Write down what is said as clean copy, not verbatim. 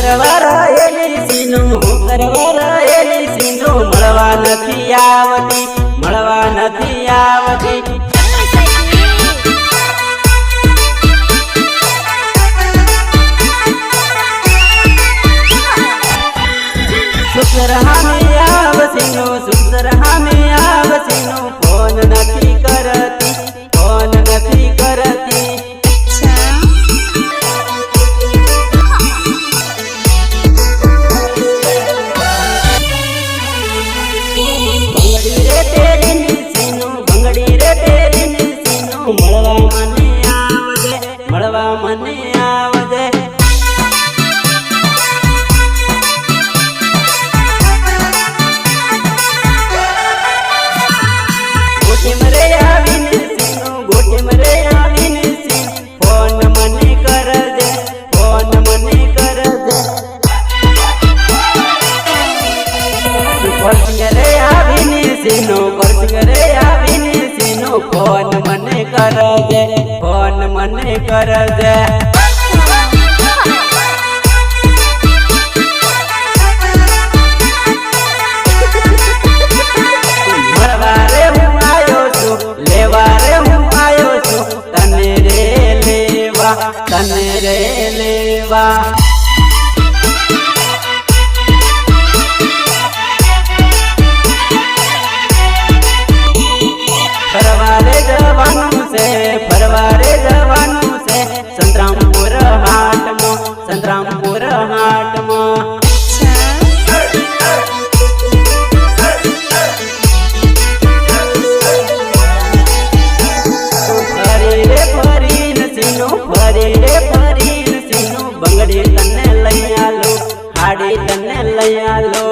કરવા એલી સીનું કરવા એલી સીનું મળવા નથી આવતી મળવા નથી આવતી સુંદર હામે આવસીનું સુંદર હામે આવસીનું ફોન નથી કરતી ફોન નથી કરતી મળવા મને આવજે ગોટીમ રે આવીને સીનું ગોટીમ રે આવીને સીન ફોન મને કરજે ફોન મને કરજે પરસિંગ રે આવીને સીનું પરસિંગ રે આવીને સીનું ફોન મને કરજે ફોન મને કરજે મળવા રે હું આવ્યો છું લેવા રે હું આવ્યો છું તને રે લેવા ફરવારે જવાનું છે ફરવારે જવાનું છે સંતરામપુર હાટમાં સંતરામપુર હાટમાં ફરી રે ફરીને સીનું ફરી રે ફરીને સીનું બંગડી તને લઈ આલો હાડી તને લઈ આલો